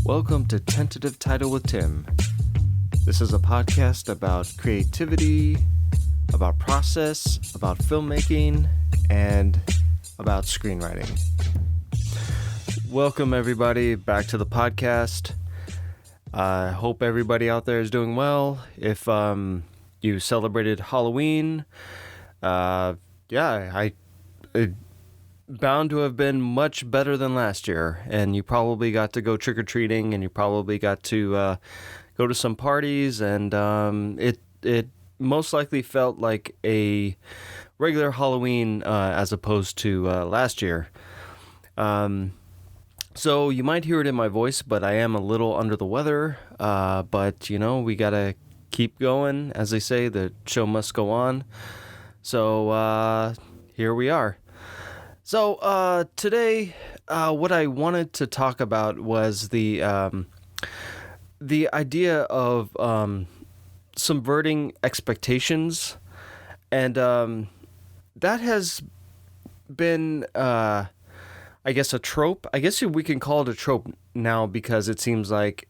Welcome to Tentative Title with Tim. This is a podcast about creativity, about process, about filmmaking, and about screenwriting. Welcome everybody back to the podcast. I hope everybody out there is doing well. If you celebrated Halloween, it bound to have been much better than last year, and you probably got to go trick-or-treating, and you probably got to go to some parties, and it most likely felt like a regular Halloween as opposed to last year. So you might hear it in my voice, but I am a little under the weather, but we gotta keep going. As they say, the show must go on. So here we are. So today, what I wanted to talk about was the idea of subverting expectations, and that has been, I guess, a trope. I guess we can call it a trope now because it seems like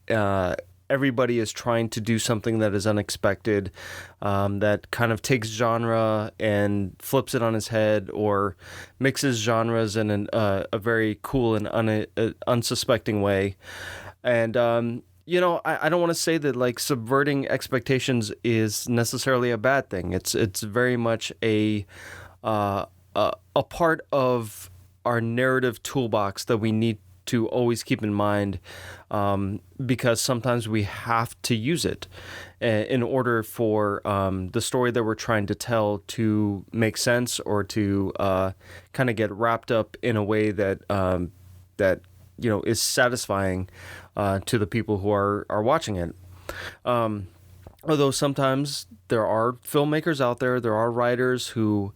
everybody is trying to do something that is unexpected, that kind of takes genre and flips it on its head, or mixes genres in a very cool and unsuspecting way. And I don't want to say that like subverting expectations is necessarily a bad thing. It's very much a part of our narrative toolbox that we need to always keep in mind, because sometimes we have to use it in order for the story that we're trying to tell to make sense, or to kind of get wrapped up in a way that is satisfying to the people who are watching it. Although sometimes there are filmmakers out there are writers who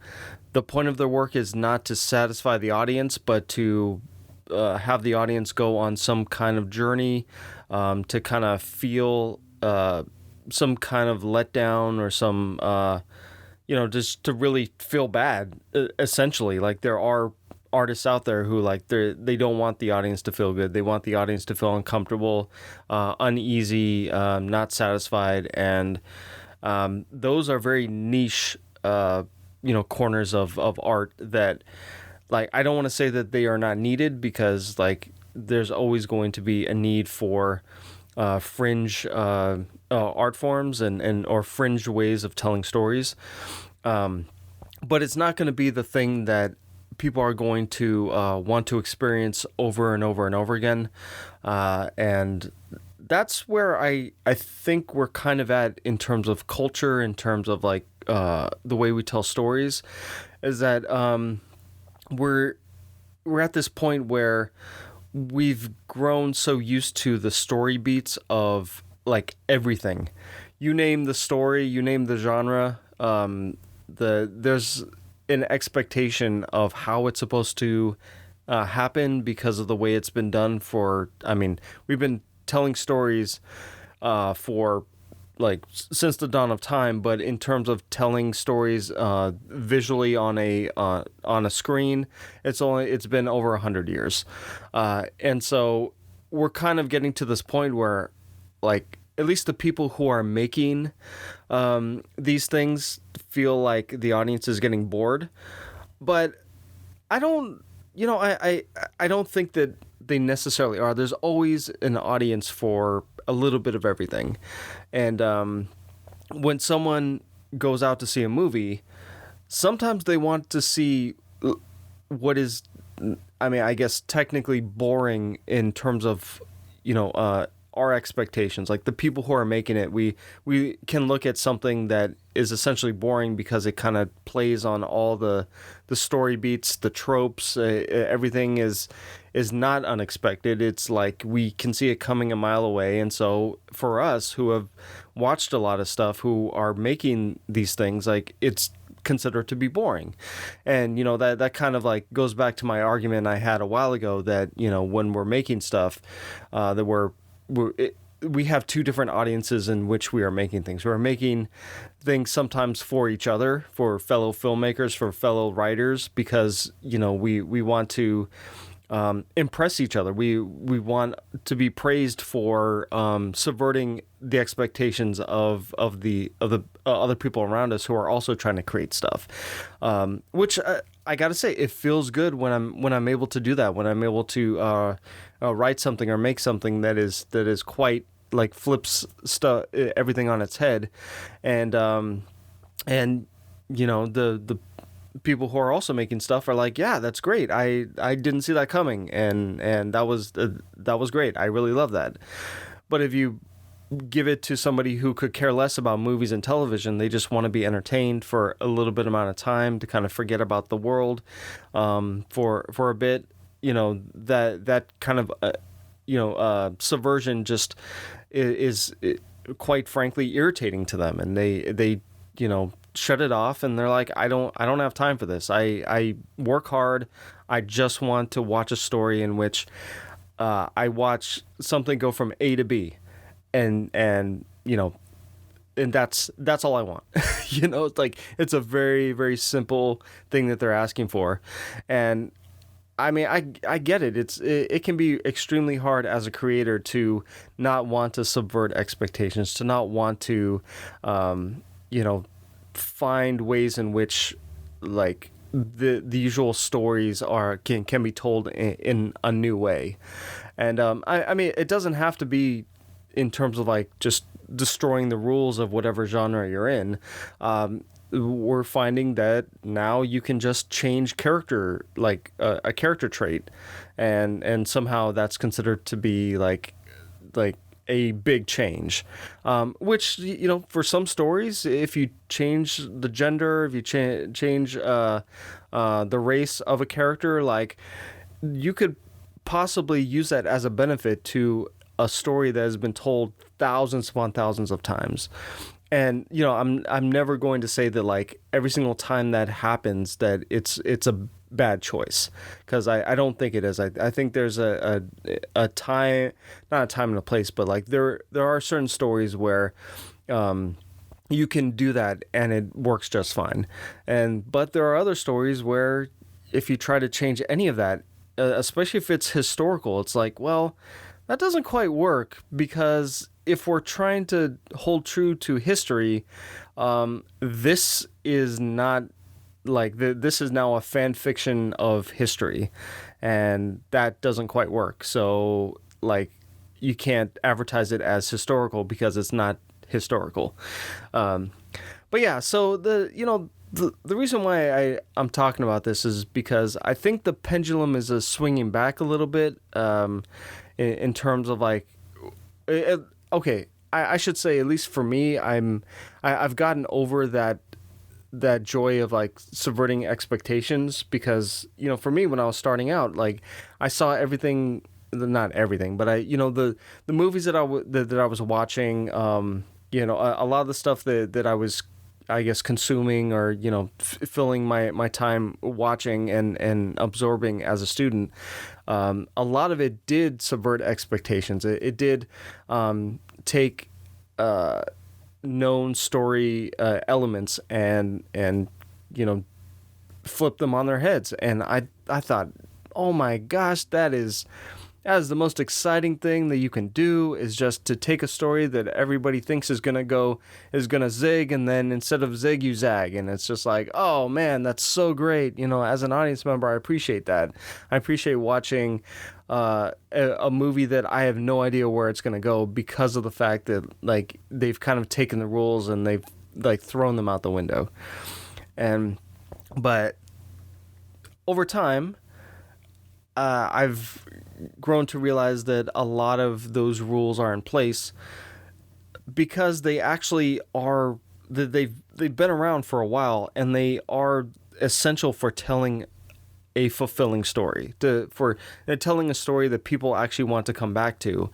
the point of their work is not to satisfy the audience, but to have the audience go on some kind of journey, to kind of feel some kind of letdown, or some, just to really feel bad, essentially. Like, there are artists out there who, like, they don't want the audience to feel good. They want the audience to feel uncomfortable, uneasy, not satisfied. And those are very niche, corners of art that, like, I don't want to say that they are not needed, because like there's always going to be a need for fringe art forms and or fringe ways of telling stories, but it's not going to be the thing that people are going to want to experience over and over and over again, and that's where I think we're kind of at in terms of culture, in terms of like the way we tell stories, is that we're at this point where we've grown so used to the story beats of like everything. You name the story, you name the genre, there's an expectation of how it's supposed to happen because of the way it's been done we've been telling stories for like since the dawn of time, but in terms of telling stories visually on a screen, it's been over 100 years, and so we're kind of getting to this point where, like, at least the people who are making these things feel like the audience is getting bored, but I don't think that they necessarily are. There's always an audience for a little bit of everything. And when someone goes out to see a movie, sometimes they want to see what is, I guess, technically boring in terms of, our expectations. Like, the people who are making it, we can look at something that is essentially boring because it kind of plays on all the story beats, the tropes, everything is not unexpected. It's like we can see it coming a mile away. And so for us who have watched a lot of stuff, who are making these things, like, it's considered to be boring. And that kind of like goes back to my argument I had a while ago, that when we're making stuff, that we have two different audiences in which we are making things. We're making things sometimes for each other, for fellow filmmakers, for fellow writers, because we want to impress each other. We want to be praised for subverting the expectations of the other people around us who are also trying to create stuff. Which I gotta say, it feels good when I'm able to do that. When I'm able to write something or make something that is quite like flips stuff, everything on its head, and you know, the people who are also making stuff are like, yeah, that's great. I didn't see that coming, and that was great. I really love that. But if you give it to somebody who could care less about movies and television, they just want to be entertained for a little bit amount of time to kind of forget about the world for a bit, you know, that kind of subversion just is quite frankly irritating to them, and they you know, shut it off, and they're like, I don't have time for this. I work hard. I just want to watch a story in which I watch something go from A to B, and you know, and that's all I want. You know, it's like, it's a very, very simple thing that they're asking for. And I mean, I get it. It can be extremely hard as a creator to not want to subvert expectations, to not want to you know, find ways in which like the usual stories can be told in a new way. And I mean, it doesn't have to be in terms of like just destroying the rules of whatever genre you're in. We're finding that now you can just change character, like a character trait, and somehow that's considered to be like a big change, which, you know, for some stories, if you change the gender, if you change the race of a character, like, you could possibly use that as a benefit to a story that has been told thousands upon thousands of times. And, you know, I'm never going to say that like every single time that happens that it's a bad choice, because I don't think it is. I think there's a time, not a time and a place, but like there are certain stories where you can do that and it works just fine. But there are other stories where if you try to change any of that, especially if it's historical, it's like, well, that doesn't quite work, because if we're trying to hold true to history, this is not like this is now a fan fiction of history, and that doesn't quite work. So like, you can't advertise it as historical because it's not historical. But yeah, so the reason why I'm talking about this is because I think the pendulum is swinging back a little bit in terms of like, okay, I should say, at least for me, I've gotten over that joy of like subverting expectations, because, you know, for me, when I was starting out, like, I saw everything, not everything, but the movies that I was watching, you know, a lot of the stuff that I was, I guess, consuming, or, you know, filling my time watching and absorbing as a student, a lot of it did subvert expectations. It did take known story elements and you know, flip them on their heads. And I thought, oh my gosh, that is the most exciting thing that you can do, is just to take a story that everybody thinks is gonna zig, and then instead of zig, you zag. And it's just like, oh man, that's so great. You know, as an audience member, I appreciate that. I appreciate watching a movie that I have no idea where it's gonna go, because of the fact that like they've kind of taken the rules and they've like thrown them out the window. But over time, I've grown to realize that a lot of those rules are in place because they actually are, they've been around for a while, and they are essential for telling a fulfilling story, for telling a story that people actually want to come back to,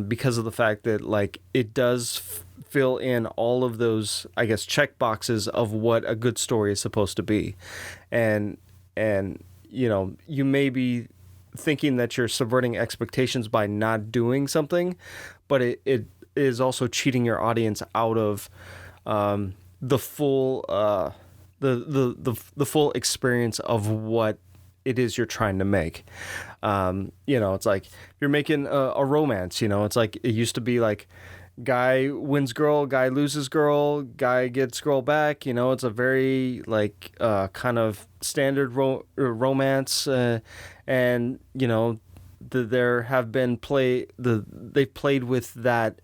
because of the fact that like it does fill in all of those, I guess, check boxes of what a good story is supposed to be. And you know, you may be thinking that you're subverting expectations by not doing something, but it is also cheating your audience out of the full the full experience of what it is you're trying to make. It's like you're making a romance, it's like it used to be like guy wins girl, guy loses girl, guy gets girl back. It's a very like kind of standard romance, and there have been they've played with that.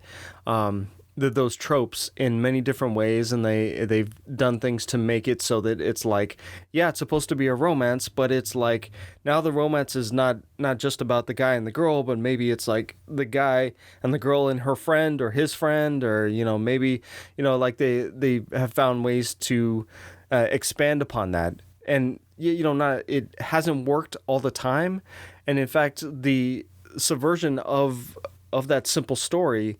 Those tropes in many different ways, and they've done things to make it so that it's like, yeah, it's supposed to be a romance, but it's like now the romance is not just about the guy and the girl, but maybe it's like the guy and the girl and her friend or his friend, or maybe like they have found ways to expand upon that, and not it hasn't worked all the time, and in fact the subversion of that simple story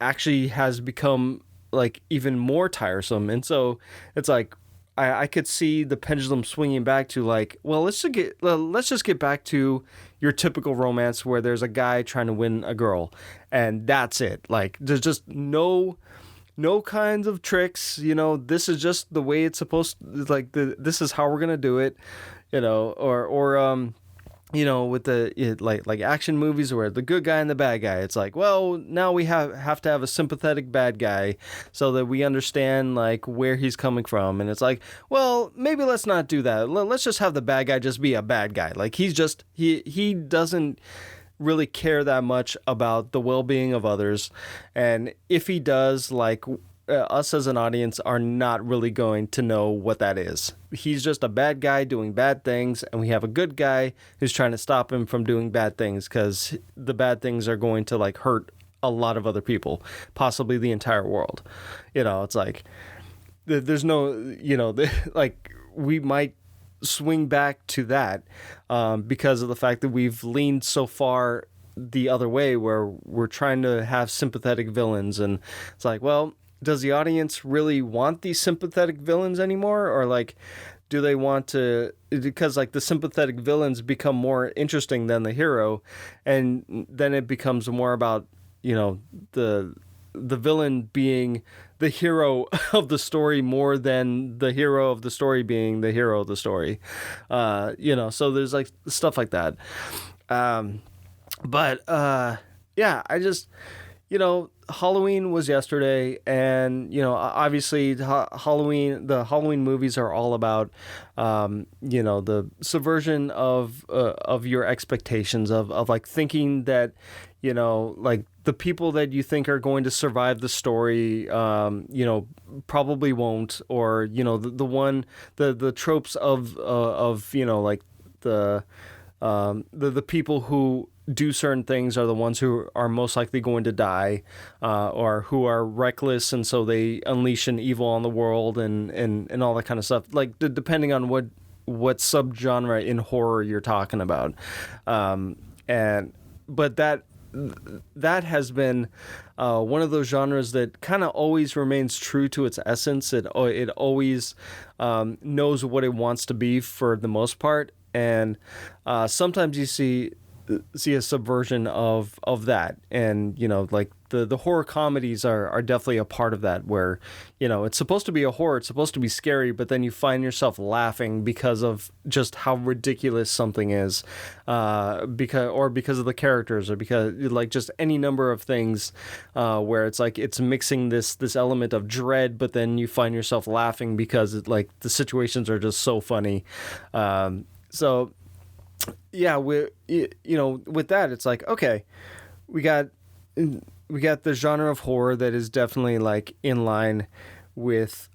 actually has become like even more tiresome. And so it's like I could see the pendulum swinging back to like, well, let's just get back to your typical romance where there's a guy trying to win a girl, and that's it. Like there's just no kinds of tricks. This is just the way it's supposed to, like this is how we're gonna do it. With like action movies where the good guy and the bad guy, it's like, well, now we have to have a sympathetic bad guy so that we understand like where he's coming from. And it's like, well, maybe let's not do that. Let's just have the bad guy just be a bad guy. Like he doesn't really care that much about the well-being of others. And if he does, like us as an audience are not really going to know what that is. He's just a bad guy doing bad things, and we have a good guy who's trying to stop him from doing bad things because the bad things are going to like hurt a lot of other people, possibly the entire world. It's like there's no, like we might swing back to that because of the fact that we've leaned so far the other way where we're trying to have sympathetic villains, and it's like, well, does the audience really want these sympathetic villains anymore? Or like, do they want to, because like the sympathetic villains become more interesting than the hero, and then it becomes more about, the villain being the hero of the story more than the hero of the story being the hero of the story. So there's like stuff like that. Yeah, I just, Halloween was yesterday, and obviously the Halloween movies are all about the subversion of your expectations of like thinking that like the people that you think are going to survive the story probably won't, or the tropes of like the people who do certain things are the ones who are most likely going to die, or who are reckless, and so they unleash an evil on the world and all that kind of stuff. Like depending on what subgenre in horror you're talking about, but that has been one of those genres that kind of always remains true to its essence. It always knows what it wants to be for the most part, and sometimes you see a subversion of that, and like the horror comedies are definitely a part of that, where it's supposed to be a horror, it's supposed to be scary, but then you find yourself laughing because of just how ridiculous something is, because of the characters, or because like just any number of things, where it's like it's mixing this element of dread, but then you find yourself laughing because like the situations are just so funny. So yeah, with that, it's like, okay, we got the genre of horror that is definitely like in line with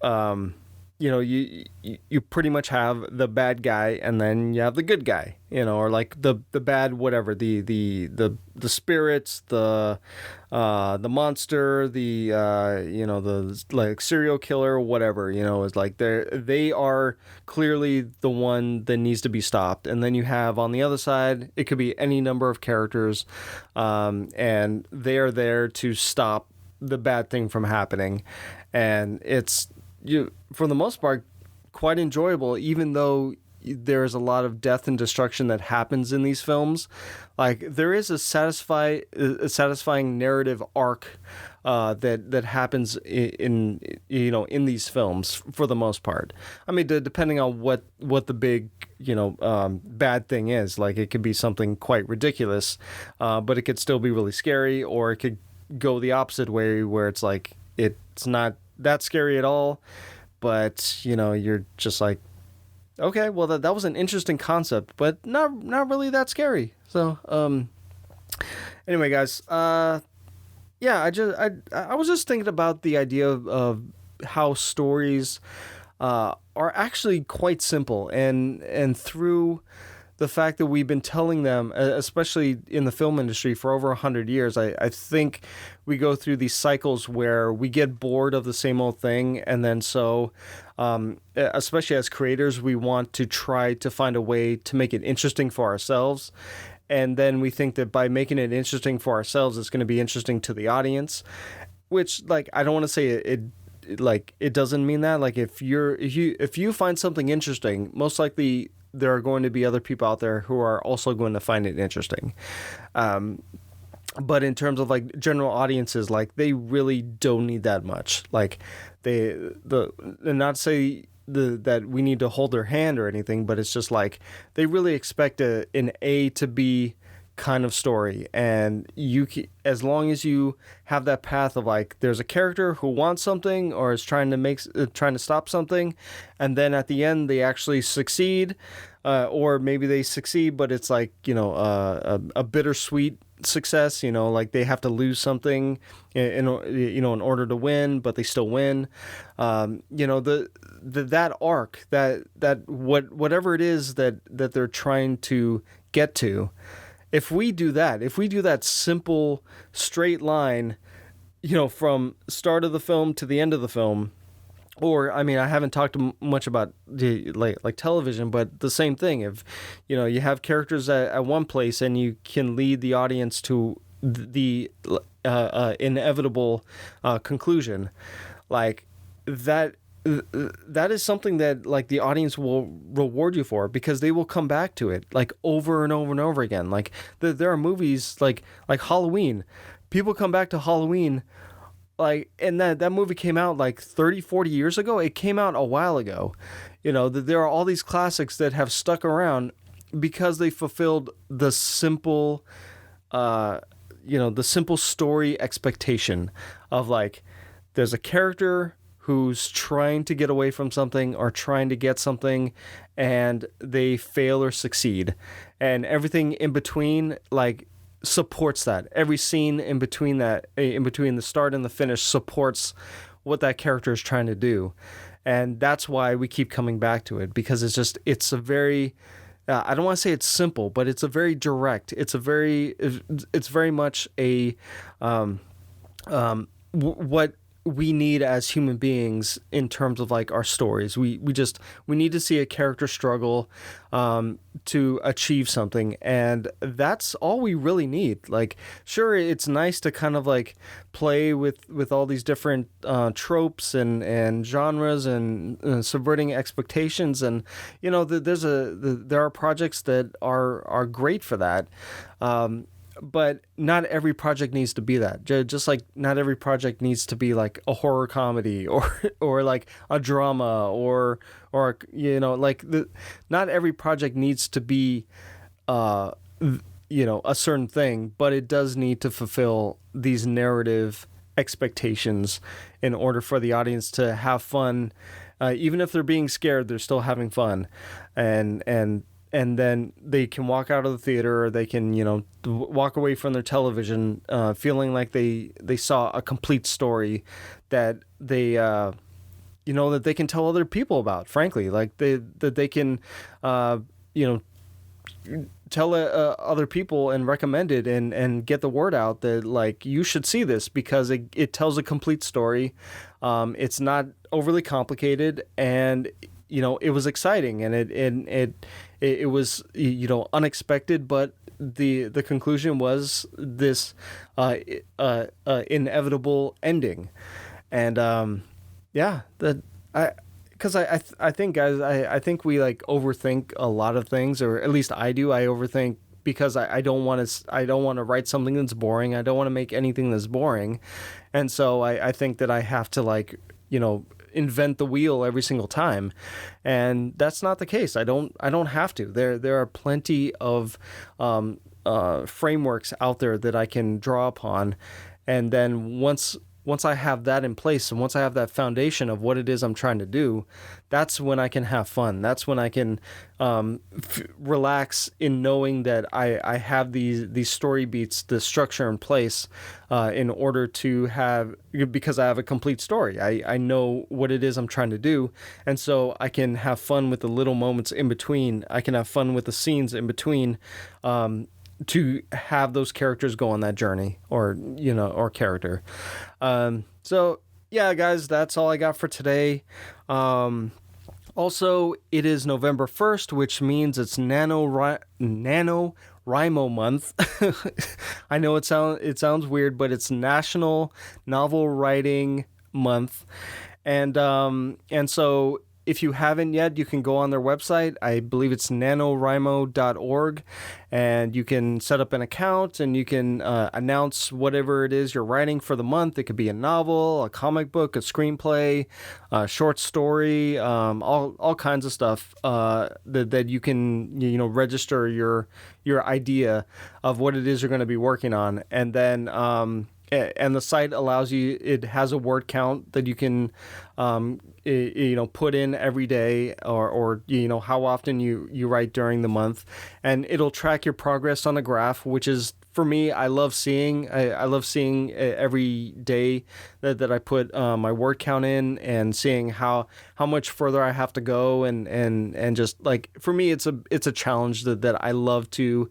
you pretty much have the bad guy, and then you have the good guy, or like the bad whatever, the spirits, the monster, the like serial killer, whatever, is like they are clearly the one that needs to be stopped. And then you have on the other side, it could be any number of characters, and they are there to stop the bad thing from happening, and it's for the most part quite enjoyable, even though there is a lot of death and destruction that happens in these films. Like, there is a satisfying narrative arc that happens in these films for the most part. I mean, depending on what the big bad thing is. Like, it could be something quite ridiculous, but it could still be really scary, or it could go the opposite way where it's like it's not that scary at all, but you're just like, okay, well that was an interesting concept, but not really that scary. So anyway, guys, yeah, I was just thinking about the idea of how stories are actually quite simple, and through the fact that we've been telling them, especially in the film industry, for over 100 years, I think we go through these cycles where we get bored of the same old thing, and then so, especially as creators, we want to try to find a way to make it interesting for ourselves. And then we think that by making it interesting for ourselves, it's going to be interesting to the audience, which, like, I don't want to say it doesn't mean that. Like, if you find something interesting, most likely there are going to be other people out there who are also going to find it interesting. But in terms of like general audiences, like, they really don't need that much. Like, not to say that we need to hold their hand or anything, but it's just like they really expect an A to B kind of story, and as long as you have that path of like, there's a character who wants something or is trying to stop something, and then at the end they actually succeed, or maybe they succeed but it's like a bittersweet success, like they have to lose something in order to win, but they still win. That arc, that whatever it is that they're trying to get to. If we do that simple straight line, from start of the film to the end of the film, or, I mean, I haven't talked much about the like television, but the same thing. If you have characters at one place and you can lead the audience to the inevitable conclusion, like that. That is something that like the audience will reward you for, because they will come back to it like over and over and over again. Like there are movies like Halloween. People come back to Halloween, like, and that movie came out like 30, 40 years ago. It came out a while ago. There are all these classics that have stuck around because they fulfilled the simple story expectation of like, there's a character who's trying to get away from something or trying to get something, and they fail or succeed. And everything in between, like, supports that. Every scene in between the start and the finish supports what that character is trying to do. And that's why we keep coming back to it, because it's a very, I don't want to say it's simple, but it's a very direct, it's very much a, what we need as human beings in terms of like our stories. We need to see a character struggle to achieve something, and that's all we really need. Like, sure, it's nice to kind of like play with all these different tropes and genres and subverting expectations, and there are projects that are great for that. But not every project needs to be that. Just like not every project needs to be like a horror comedy or like a drama or not every project needs to be a certain thing, but it does need to fulfill these narrative expectations in order for the audience to have fun. Even if they're being scared, they're still having fun, and then they can walk out of the theater, or they can, walk away from their television feeling like they saw a complete story that that they can tell other people about, frankly. Like, that they can, tell other people and recommend it and get the word out that, like, you should see this because it tells a complete story. It's not overly complicated, and it was exciting, and it was unexpected, but the conclusion was this inevitable ending. And because I think, guys, I think we like overthink a lot of things, or at least I do. I overthink because I don't want to write something that's boring. I don't want to make anything that's boring. And so I think that I have to, like, invent the wheel every single time. And that's not the case. I don't have to. There are plenty of frameworks out there that I can draw upon. And then once I have that in place, and once I have that foundation of what it is I'm trying to do, that's when I can have fun. That's when I can relax in knowing that I have these story beats, the structure in place in order to have, because I have a complete story. I know what it is I'm trying to do, and so I can have fun with the little moments in between. I can have fun with the scenes in between, to have those characters go on that journey, or character. So yeah, guys, that's all I got for today. Also, it is November 1st, which means it's Nanowrimo Month. I know it sounds weird, but it's National Novel Writing Month. And so if you haven't yet, you can go on their website. I believe it's nanowrimo.org, and you can set up an account, and you can announce whatever it is you're writing for the month. It could be a novel, a comic book, a screenplay, a short story, all kinds of stuff that you can register your idea of what it is you're going to be working on, and then and the site allows you. It has a word count that you can put in every day, or how often you write during the month, and it'll track your progress on a graph, which is, for me, I love seeing. I love seeing every day that I put my word count in, and seeing how much further I have to go, and just, like, for me, it's a challenge that I love to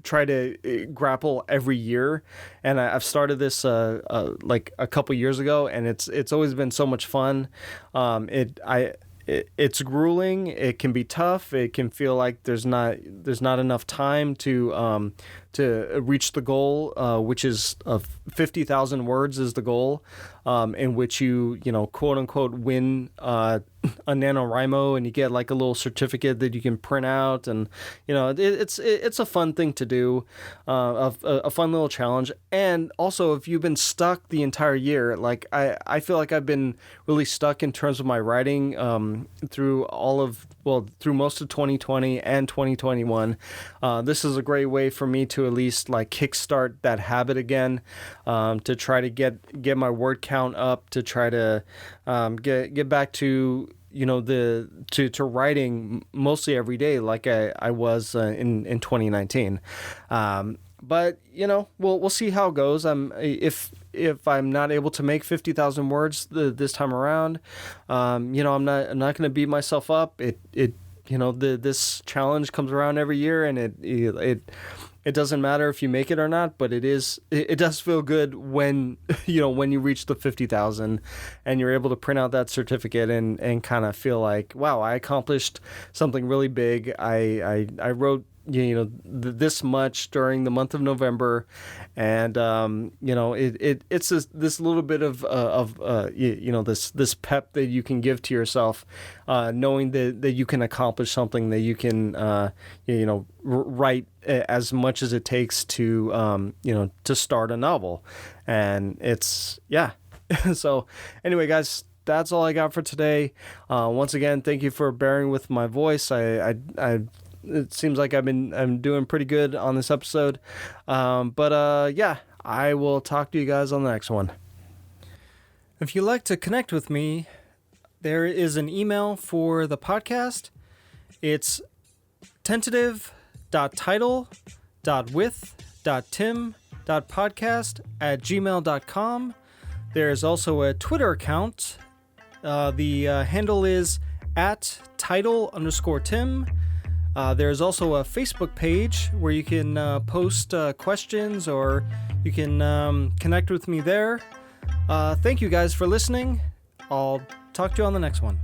try to grapple every year. And I've started this like a couple years ago, and it's always been so much fun. It's grueling. It can be tough. It can feel like there's not enough time to reach the goal, which is 50,000 words is the goal, in which you quote unquote win a NaNoWriMo, and you get like a little certificate that you can print out, and it's a fun thing to do, a fun little challenge. And also, if you've been stuck the entire year, like I feel like I've been really stuck in terms of my writing through most of 2020 and 2021. This is a great way for me to at least like kickstart that habit again, to try to get my word count up, to try to get back to to writing mostly every day like I was in 2019. But we'll see how it goes. If I'm not able to make 50,000 words this time around, I'm not going to beat myself up. This challenge comes around every year, and it doesn't matter if you make it or not, but it does feel good when when you reach the 50,000 and you're able to print out that certificate and kind of feel like, wow, I accomplished something really big. I wrote this much during the month of November, and it's this little bit of this pep that you can give to yourself, knowing that you can accomplish something, that you can write as much as it takes to start a novel. And it's so anyway, guys, that's all I got for today. Once again, thank you for bearing with my voice. It seems like I'm doing pretty good on this episode. But I will talk to you guys on the next one. If you'd like to connect with me, there is an email for the podcast. It's tentative.title.with.tim.podcast @gmail.com. There's also a Twitter account. The handle is @title_Tim. There's also a Facebook page where you can post questions, or you can connect with me there. Thank you guys for listening. I'll talk to you on the next one.